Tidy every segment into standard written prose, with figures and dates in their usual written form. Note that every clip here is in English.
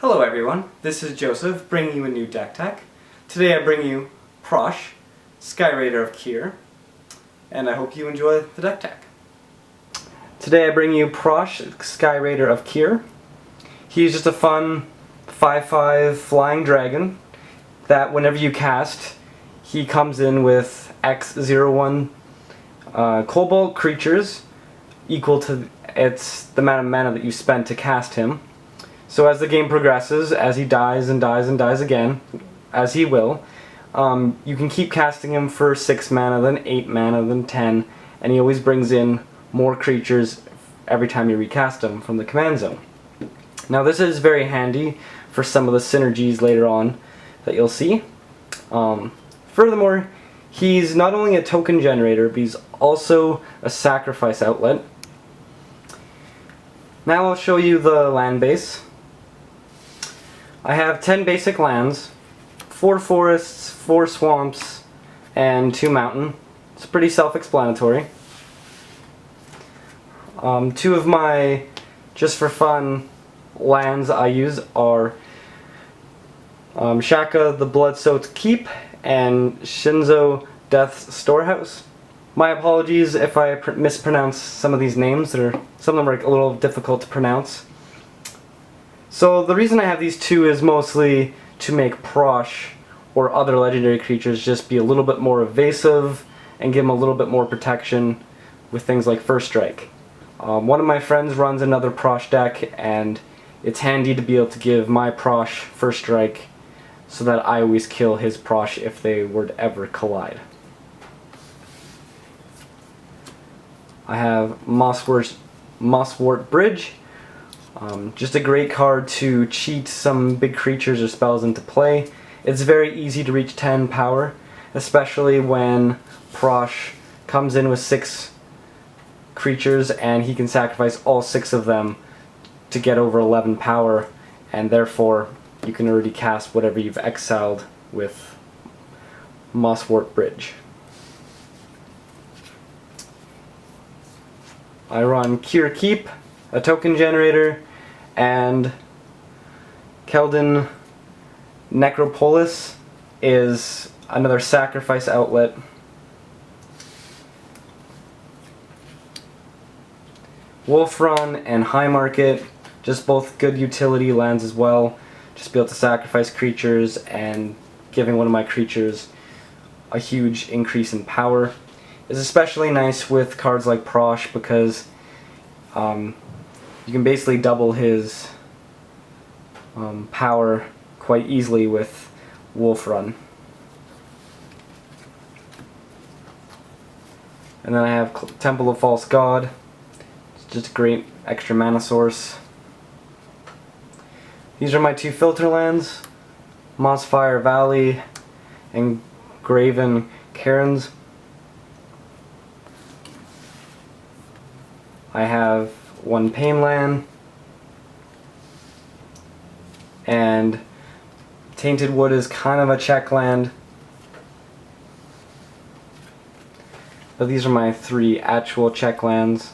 Hello everyone, this is Joseph bringing you a new deck tech. Today I bring you Prossh, Skyraider of Kher, and I hope you enjoy the deck tech. Today I bring you Prossh, Skyraider of Kher. He's just a fun 5/5 flying dragon that whenever you cast, he comes in with X01 Cobalt creatures equal to the amount of mana that you spent to cast him. So as the game progresses, as he dies and dies and dies again, as he will, you can keep casting him for 6 mana, then 8 mana, then 10, and he always brings in more creatures every time you recast him from the command zone. Now this is very handy for some of the synergies later on that you'll see. Furthermore, he's not only a token generator, but he's also a sacrifice outlet. Now I'll show you the land base. I have 10 basic lands, 4 forests, 4 swamps, and 2 mountain. It's pretty self-explanatory. 2 of my, just for fun, lands I use are Shaka the Blood-Soaked Keep and Shinzo Death's Storehouse. My apologies if I mispronounce some of these names. Some of them are a little difficult to pronounce. So the reason I have these 2 is mostly to make Prossh or other legendary creatures just be a little bit more evasive and give them a little bit more protection with things like First Strike. One of my friends runs another Prossh deck, and it's handy to be able to give my Prossh First Strike so that I always kill his Prossh if they were to ever collide. I have Mosswort Bridge. Just a great card to cheat some big creatures or spells into play. It's very easy to reach 10 power, especially when Prossh comes in with 6 creatures and he can sacrifice all 6 of them to get over 11 power, and therefore you can already cast whatever you've exiled with Mosswort Bridge. I run Kher Keep, a token generator, and Keldon Necropolis is another sacrifice outlet. Wolfrun and High Market, just both good utility lands as well. Just be able to sacrifice creatures and giving one of my creatures a huge increase in power. Is especially nice with cards like Prossh because you can basically double his power quite easily with Wolfrun. And then I have Temple of False God. It's just a great extra mana source. These are my 2 filter lands, Mossfire Valley and Graven Cairns. I have 1 Pain land, and Tainted Wood is kind of a check land. But these are my 3 actual check lands.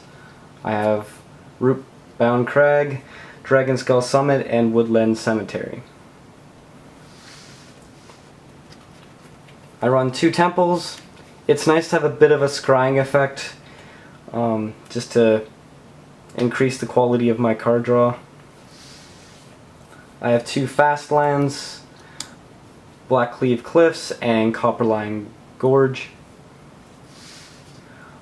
I have Rootbound Crag, Dragonskull Summit, and Woodland Cemetery. I run 2 temples. It's nice to have a bit of a scrying effect, just to increase the quality of my card draw. I have 2 fast lands, Blackcleave Cliffs and Copperline Gorge.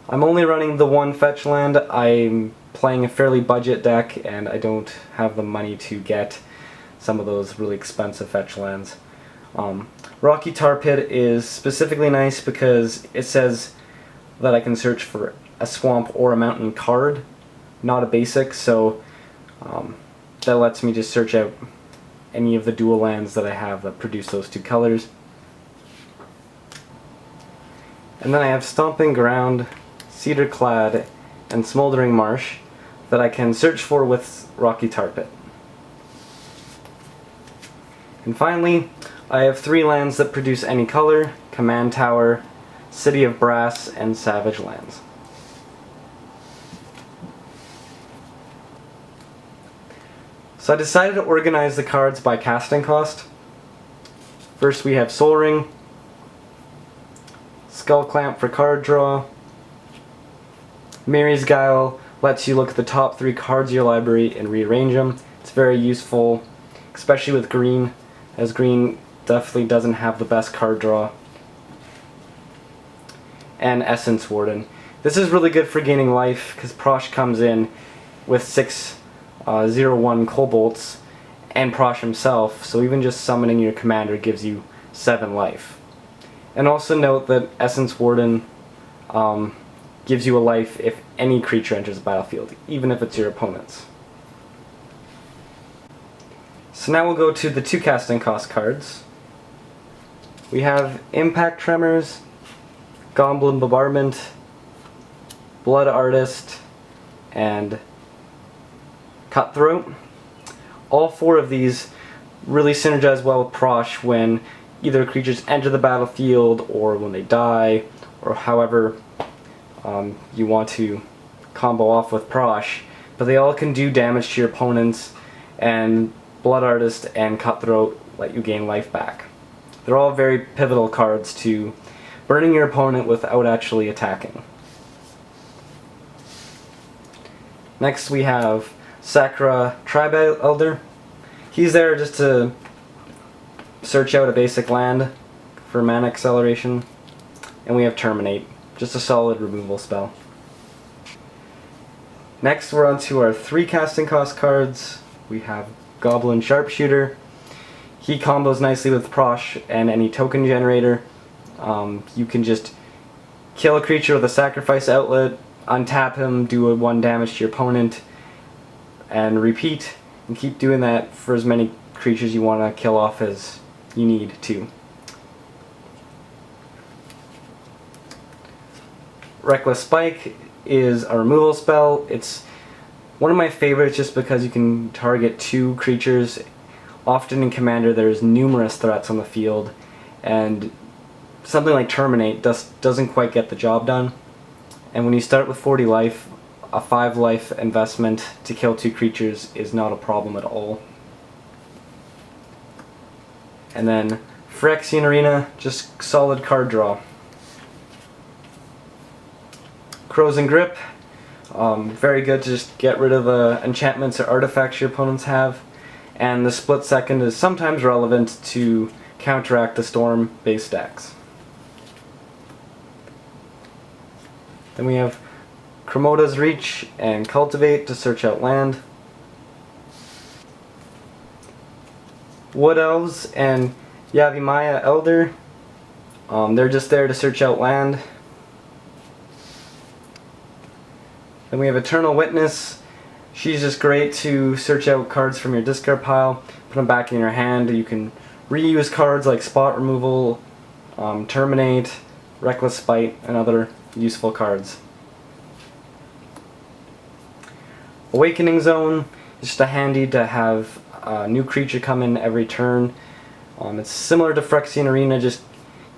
I'm only running the 1 fetch land. I'm playing a fairly budget deck and I don't have the money to get some of those really expensive fetch lands. Rocky Tar Pit is specifically nice because it says that I can search for a swamp or a mountain card, not a basic, so that lets me just search out any of the dual lands that I have that produce those 2 colors. And then I have Stomping Ground, Cedar Clad, and Smoldering Marsh that I can search for with Rocky Tar Pit. And finally, I have 3 lands that produce any color, Command Tower, City of Brass, and Savage Lands. So I decided to organize the cards by casting cost. First we have Soul Ring, Skull Clamp for card draw, Mary's Guile lets you look at the top 3 cards of your library and rearrange them. It's very useful, especially with green, as green definitely doesn't have the best card draw. And Essence Warden. This is really good for gaining life, because Prossh comes in with 6 0/1 Kobolds and Prossh himself, so even just summoning your commander gives you 7 life. And also note that Essence Warden gives you a life if any creature enters the battlefield, even if it's your opponent's. So now we'll go to the 2 casting cost cards. We have Impact Tremors, Goblin Bombardment, Blood Artist, and Cutthroat. All 4 of these really synergize well with Prossh when either creatures enter the battlefield or when they die, or however you want to combo off with Prossh, but they all can do damage to your opponents, and Blood Artist and Cutthroat let you gain life back. They're all very pivotal cards to burning your opponent without actually attacking. Next we have Sakura Tribe Elder. He's there just to search out a basic land for mana acceleration. And we have Terminate, just a solid removal spell. Next we're on to our 3 casting cost cards. We have Goblin Sharpshooter. He combos nicely with Prossh and any token generator. You can just kill a creature with a sacrifice outlet, untap him, do a 1 damage to your opponent, and repeat, and keep doing that for as many creatures you want to kill off as you need to. Reckless Spike is a removal spell. It's one of my favorites just because you can target 2 creatures. Often in Commander there's numerous threats on the field, and something like Terminate doesn't quite get the job done. And when you start with 40 life, a 5 life investment to kill 2 creatures is not a problem at all. And then Phyrexian Arena, just solid card draw. Crows and Grip, very good to just get rid of the enchantments or artifacts your opponents have. And the Split Second is sometimes relevant to counteract the Storm based decks. Then we have Kremota's Reach and Cultivate to search out land. Wood Elves and Yavimaya Elder, they're just there to search out land. Then we have Eternal Witness. She's just great to search out cards from your discard pile, put them back in your hand. You can reuse cards like Spot Removal, Terminate, Reckless Spite, and other useful cards. Awakening Zone is just a handy to have a new creature come in every turn. It's similar to Phyrexian Arena, just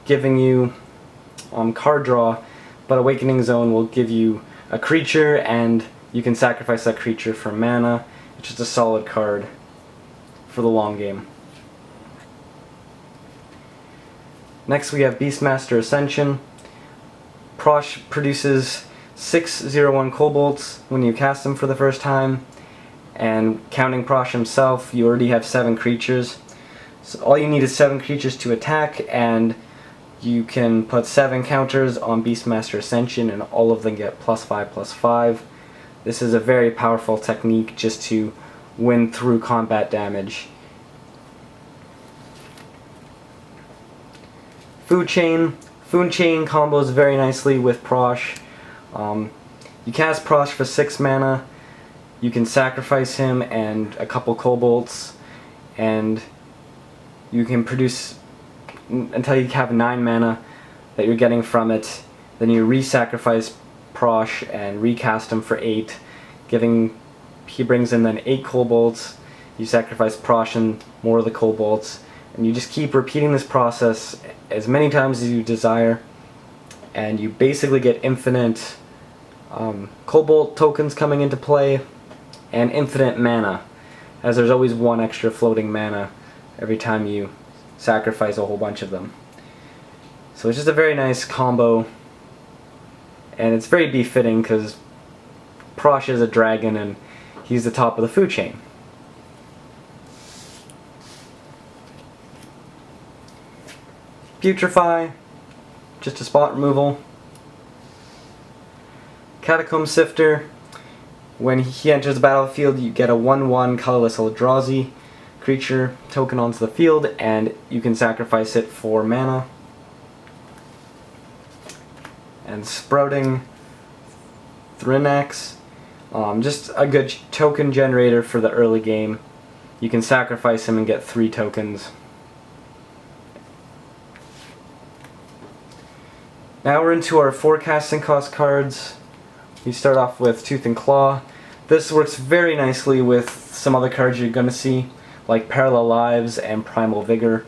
giving you card draw, but Awakening Zone will give you a creature and you can sacrifice that creature for mana. It's just a solid card for the long game. Next we have Beastmaster Ascension. Prossh produces 6 0/1 Kobolds when you cast them for the first time, and counting Prossh himself, you already have 7 creatures. So all you need is 7 creatures to attack, and you can put 7 counters on Beastmaster Ascension and all of them get +5/+5. This is a very powerful technique just to win through combat damage. Food Chain. Food Chain combos very nicely with Prossh. You cast Prossh for 6 mana, you can sacrifice him and a couple kobolds, and you can produce until you have 9 mana that you're getting from it. Then you re-sacrifice Prossh and recast him for 8, he brings in then 8 kobolds. You sacrifice Prossh and more of the kobolds, and you just keep repeating this process as many times as you desire, and you basically get infinite Kobold tokens coming into play and infinite mana. as there's always one extra floating mana every time you sacrifice a whole bunch of them. So it's just a very nice combo, and it's very befitting because Prossh is a dragon and he's the top of the food chain. Putrefy, just a spot removal. Catacomb Sifter, when he enters the battlefield you get a 1/1 colorless Eldrazi creature token onto the field, and you can sacrifice it for mana. And Sprouting Thrinax, just a good token generator for the early game. You can sacrifice him and get 3 tokens. Now we're into our forecasting cost cards. We start off with Tooth and Claw. This works very nicely with some other cards you're going to see, like Parallel Lives and Primal Vigor.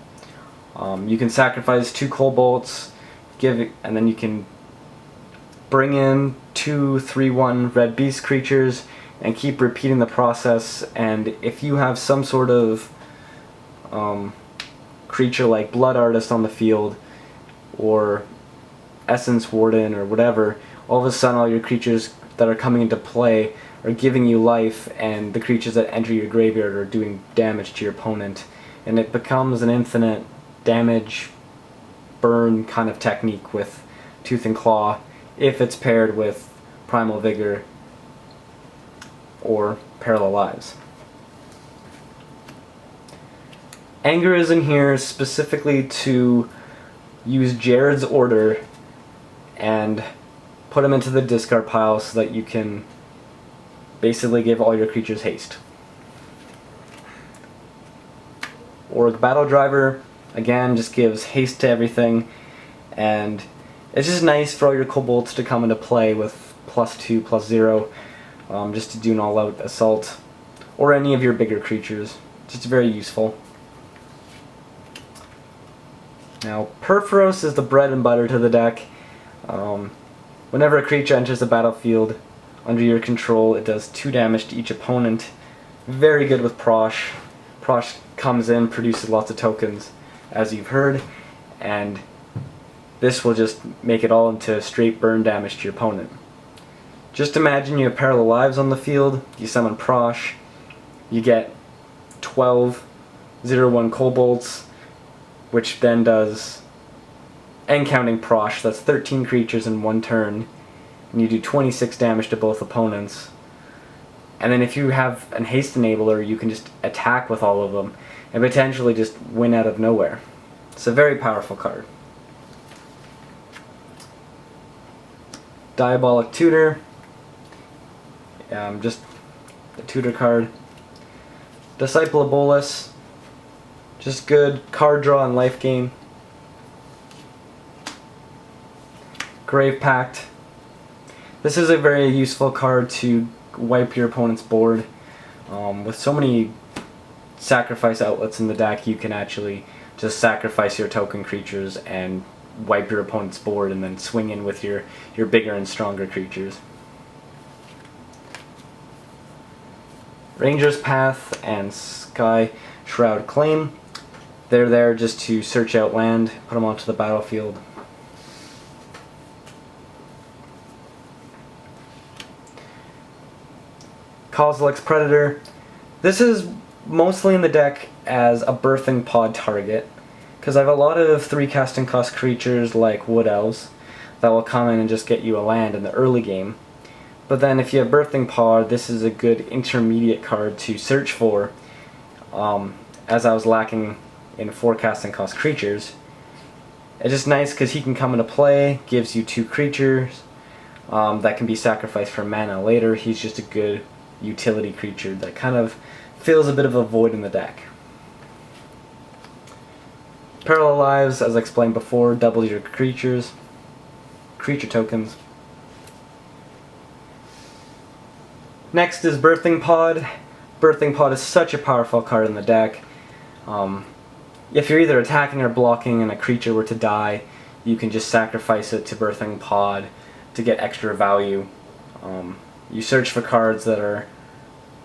You can sacrifice 2 Kobolds, and then you can bring in 2 3/1 red beast creatures and keep repeating the process. And if you have some sort of creature like Blood Artist on the field, or Essence Warden or whatever, all of a sudden all your creatures that are coming into play are giving you life, and the creatures that enter your graveyard are doing damage to your opponent, and it becomes an infinite damage burn kind of technique with Tooth and Claw if it's paired with Primal Vigor or Parallel Lives. Anger is in here specifically to use Jared's Order and put them into the discard pile so that you can basically give all your creatures haste. Org Battle Driver, again, just gives haste to everything, and it's just nice for all your kobolds to come into play with +2, +0, just to do an all-out assault, or any of your bigger creatures. Just very useful. Now, Purphoros is the bread and butter to the deck. Whenever a creature enters the battlefield under your control, it does 2 damage to each opponent. Very good with Prossh. Prossh comes in, produces lots of tokens, as you've heard, and this will just make it all into straight burn damage to your opponent. Just imagine you have Parallel Lives on the field, you summon Prossh, you get 12 0/1 kobolds, which then does, and counting Prossh, that's 13 creatures in 1 turn, and you do 26 damage to both opponents. And then if you have an haste enabler, you can just attack with all of them and potentially just win out of nowhere. It's a very powerful card. Diabolic Tutor, just a tutor card. Disciple of Bolas, just good card draw and life gain. Grave Pact. This is a very useful card to wipe your opponent's board. With so many sacrifice outlets in the deck, you can actually just sacrifice your token creatures and wipe your opponent's board, and then swing in with your bigger and stronger creatures. Ranger's Path and Sky Shroud Claim. They're there just to search out land, put them onto the battlefield. Kozilek's Predator. This is mostly in the deck as a Birthing Pod target, because I have a lot of 3 casting cost creatures like Wood Elves that will come in and just get you a land in the early game. But then if you have Birthing Pod, this is a good intermediate card to search for, as I was lacking in 4 casting cost creatures. It's just nice because he can come into play, gives you 2 creatures that can be sacrificed for mana later. He's just a good utility creature that kind of fills a bit of a void in the deck. Parallel Lives, as I explained before, doubles your creature tokens. Next is Birthing Pod. Birthing Pod is such a powerful card in the deck. If you're either attacking or blocking and a creature were to die, you can just sacrifice it to Birthing Pod to get extra value. You search for cards that are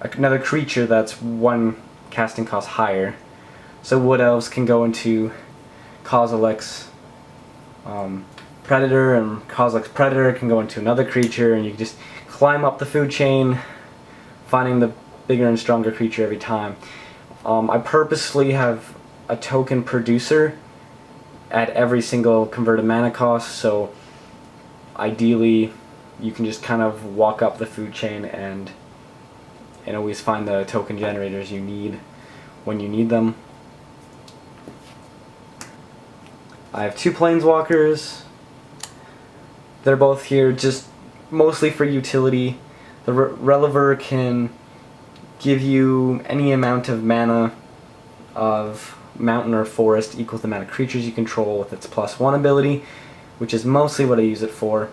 another creature that's 1 casting cost higher. So Wood Elves can go into Kozilek's Predator, and Kozilek's Predator can go into another creature, and you can just climb up the food chain, finding the bigger and stronger creature every time. I purposely have a token producer at every single converted mana cost, so ideally you can just kind of walk up the food chain and always find the token generators you need when you need them. I have 2 Planeswalkers. They're both here just mostly for utility. The Relever can give you any amount of mana of mountain or forest equal to the amount of creatures you control with its +1 ability, which is mostly what I use it for.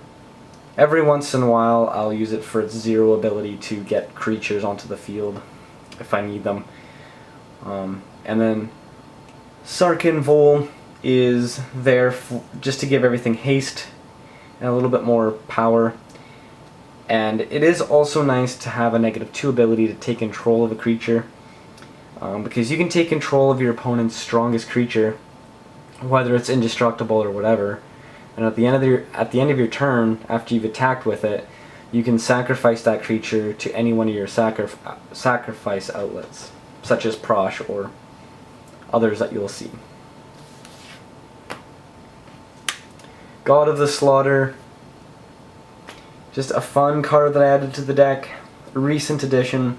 Every once in a while I'll use it for its 0 ability to get creatures onto the field if I need them. And then Sarkhan Vol is there just to give everything haste and a little bit more power. And it is also nice to have a -2 ability to take control of a creature, because you can take control of your opponent's strongest creature, whether it's indestructible or whatever, and at the end of your turn, after you've attacked with it, you can sacrifice that creature to any one of your sacrifice outlets, such as Prossh or others that you'll see. God of the Slaughter, just a fun card that I added to the deck, a recent addition.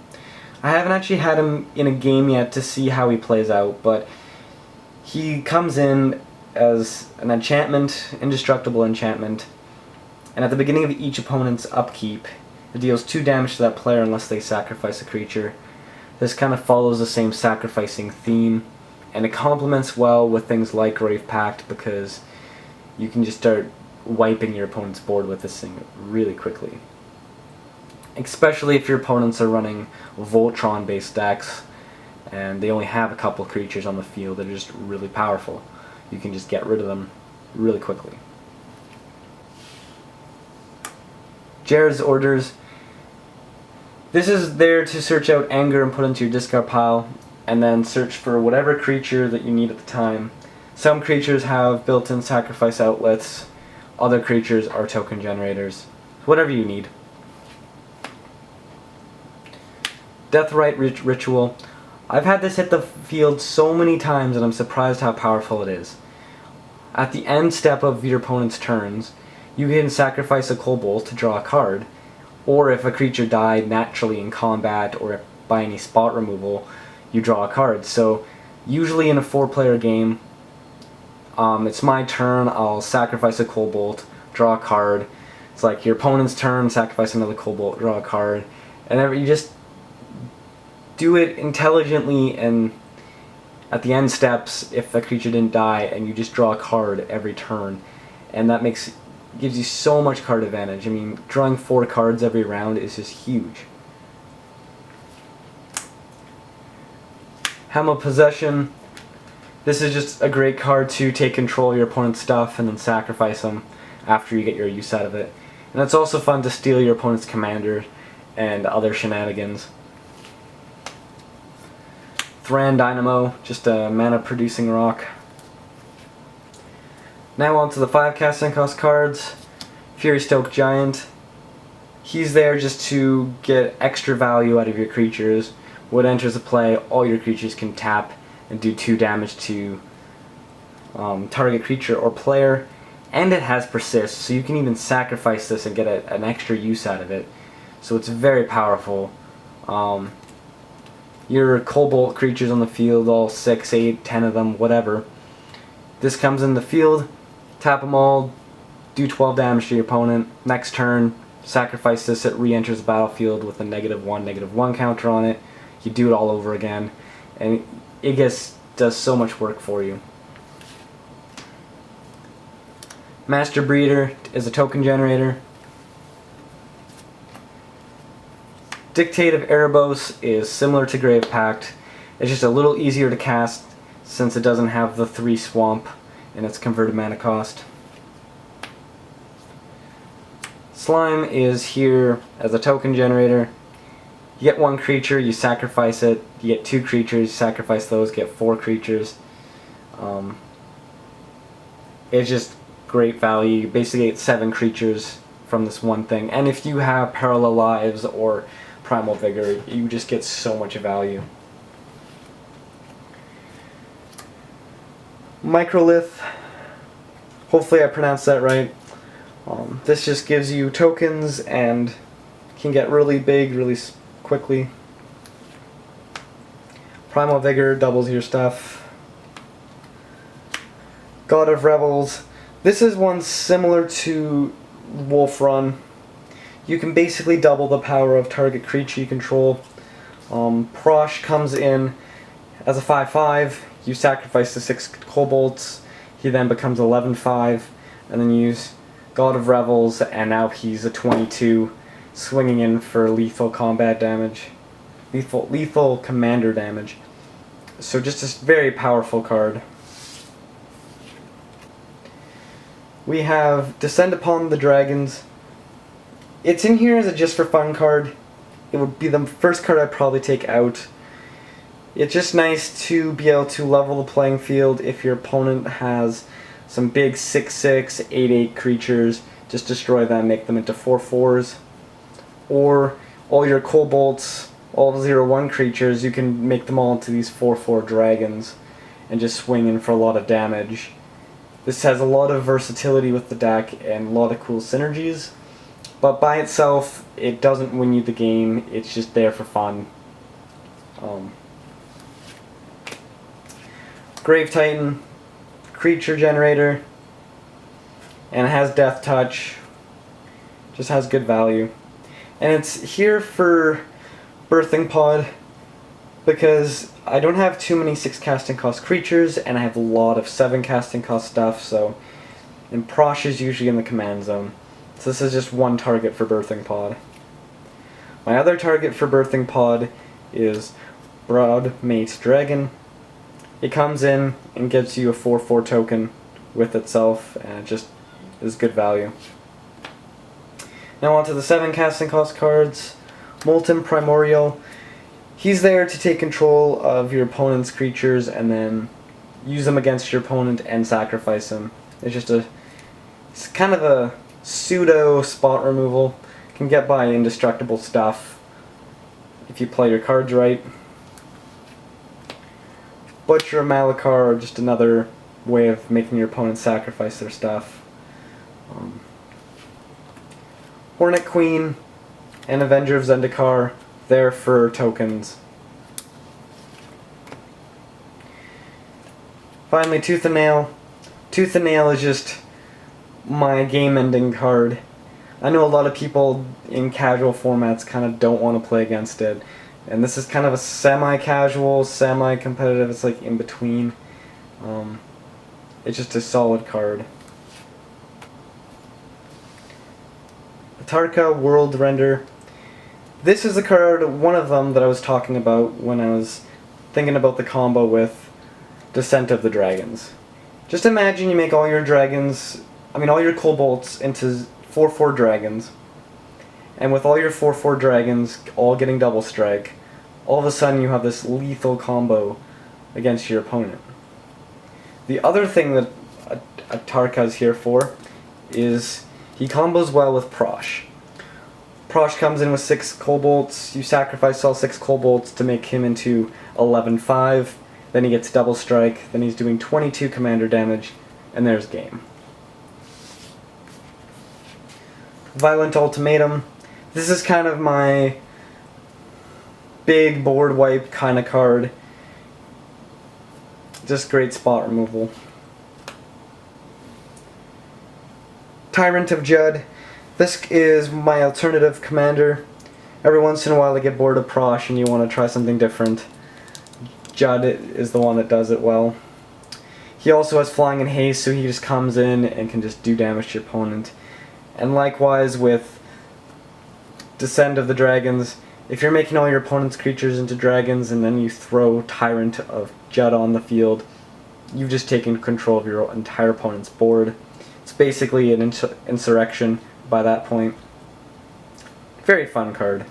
I haven't actually had him in a game yet to see how he plays out, but he comes in as an enchantment, indestructible enchantment, and at the beginning of each opponent's upkeep, it deals 2 damage to that player unless they sacrifice a creature. This kind of follows the same sacrificing theme, and it complements well with things like Grave Pact, because you can just start wiping your opponent's board with this thing really quickly. Especially if your opponents are running Voltron based decks and they only have a couple creatures on the field that are just really powerful. You can just get rid of them really quickly. Jared's Orders. This is there to search out anger and put into your discard pile, and then search for whatever creature that you need at the time. Some creatures have built-in sacrifice outlets, other creatures are token generators. Whatever you need. Deathrite Ritual. I've had this hit the field so many times and I'm surprised how powerful it is. At the end step of your opponent's turns, you can sacrifice a Kobold to draw a card, or if a creature died naturally in combat or by any spot removal, you draw a card. So usually in a 4-player game, it's my turn, I'll sacrifice a Kobold, draw a card. It's like your opponent's turn, sacrifice another Kobold, draw a card. And you just do it intelligently, and at the end steps, if the creature didn't die, and you just draw a card every turn. And that gives you so much card advantage. I mean, drawing 4 cards every round is just huge. Helm of Possession. This is just a great card to take control of your opponent's stuff and then sacrifice them after you get your use out of it. And it's also fun to steal your opponent's commander and other shenanigans. Thran Dynamo, just a mana producing rock. Now on to the 5 casting cost cards. Fury Stoke Giant. He's there just to get extra value out of your creatures. When it enters the play, all your creatures can tap and do 2 damage to target creature or player, and it has persist, so you can even sacrifice this and get an extra use out of it. So it's very powerful. Your Kobold creatures on the field, all 6, 8, 10 of them, whatever. This comes in the field, tap them all, do 12 damage to your opponent. Next turn, sacrifice this, it re-enters the battlefield with a -1/-1 counter on it. You do it all over again, and it does so much work for you. Master Breeder is a token generator. Dictate of Erebos is similar to Grave Pact. It's just a little easier to cast since it doesn't have the 3 swamp in its converted mana cost. Slime is here as a token generator. You get 1 creature, you sacrifice it. You get 2 creatures, you sacrifice those, get 4 creatures. It's just great value. You basically get 7 creatures from this one thing. And if you have Parallel Lives or Primal Vigor, you just get so much value. Microlith. Hopefully I pronounced that right. This just gives you tokens and can get really big really quickly. Primal Vigor doubles your stuff. God of Revels. This is one similar to Wolf Run. You can basically double the power of target creature you control. Prossh comes in as a 5/5. You sacrifice the 6 kobolds. He then becomes 11/5, and then you use God of Revels, and now he's a 22, swinging in for lethal combat damage, lethal commander damage. So just a very powerful card. We have Descend Upon the Dragons. It's in here as a just for fun card. It would be the first card I'd probably take out. It's just nice to be able to level the playing field if your opponent has some big 6/6, 8/8 creatures. Just destroy them, make them into 4/4s. Or all your kobolds, all 0/1 creatures, you can make them all into these 4/4 dragons and just swing in for a lot of damage. This has a lot of versatility with the deck and a lot of cool synergies. But by itself, it doesn't win you the game. It's just there for fun. Grave Titan, creature generator, and it has Death Touch. Just has good value. And it's here for Birthing Pod because I don't have too many 6 casting cost creatures and I have a lot of 7 casting cost stuff, so and Prossh is usually in the command zone. So this is just one target for Birthing Pod. My other target for Birthing Pod is Broadmate Dragon. It comes in and gives you a 4/4 token with itself, and it just is good value. Now on to the 7 casting cost cards. Molten Primordial. He's there to take control of your opponent's creatures and then use them against your opponent and sacrifice them. It's kind of a pseudo spot removal. Can get by indestructible stuff if you play your cards right. Butcher Malakar, just another way of making your opponent sacrifice their stuff. Hornet Queen and Avenger of Zendikar, there for tokens. Finally, Tooth and Nail. Tooth and Nail is just my game-ending card. I know a lot of people in casual formats kind of don't want to play against it. And this is kind of a semi-casual, semi-competitive, it's like in between. It's just a solid card. Atarka World Render. This is the card, one of them, that I was talking about when I was thinking about the combo with Descent of the Dragons. Just imagine you make all your dragons, all your kobolds into 4/4 dragons. And with all your 4/4 dragons all getting double strike, all of a sudden you have this lethal combo against your opponent. The other thing that Atarka is here for is he combos well with Prossh. Prossh comes in with 6 kobolds, you sacrifice all 6 kobolds to make him into 11/5, then he gets double strike, then he's doing 22 commander damage, and there's game. Violent Ultimatum. This is kind of my big board wipe kind of card. Just great spot removal. Tyrant of Judd. This is my alternative commander. Every once in a while I get bored of Prossh and you want to try something different. Judd is the one that does it well. He also has flying and haste, so he just comes in and can just do damage to your opponent. And likewise with Descent of the Dragons, if you're making all your opponent's creatures into dragons and then you throw Tyrant of Judd on the field, you've just taken control of your entire opponent's board. It's basically an insurrection by that point. Very fun card.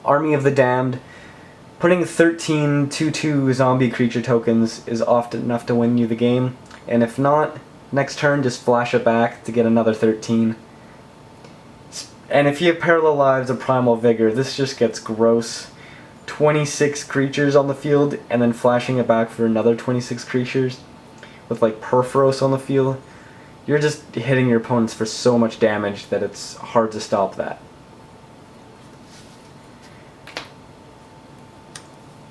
Army of the Damned. Putting 13 2/2 zombie creature tokens is often enough to win you the game, and if not, next turn just flash it back to get another 13. And if you have Parallel Lives or Primal Vigor, this just gets gross. 26 creatures on the field, and then flashing it back for another 26 creatures, with like Perforos on the field. You're just hitting your opponents for so much damage that it's hard to stop that.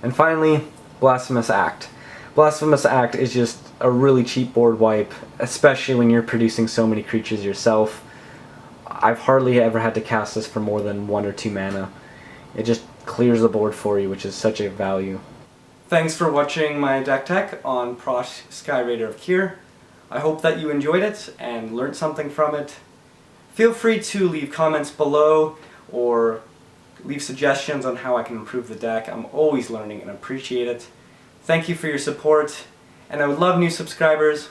And finally, Blasphemous Act. Blasphemous Act is just a really cheap board wipe, especially when you're producing so many creatures yourself. I've hardly ever had to cast this for more than 1 or 2 mana. It just clears the board for you, which is such a value. Thanks for watching my deck tech on Prossh Skyraider of Kher. I hope that you enjoyed it and learned something from it. Feel free to leave comments below or leave suggestions on how I can improve the deck. I'm always learning and appreciate it. Thank you for your support, and I would love new subscribers.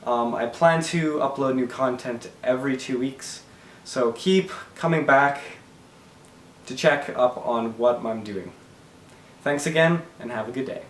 I plan to upload new content every 2 weeks, so keep coming back to check up on what I'm doing. Thanks again, and have a good day.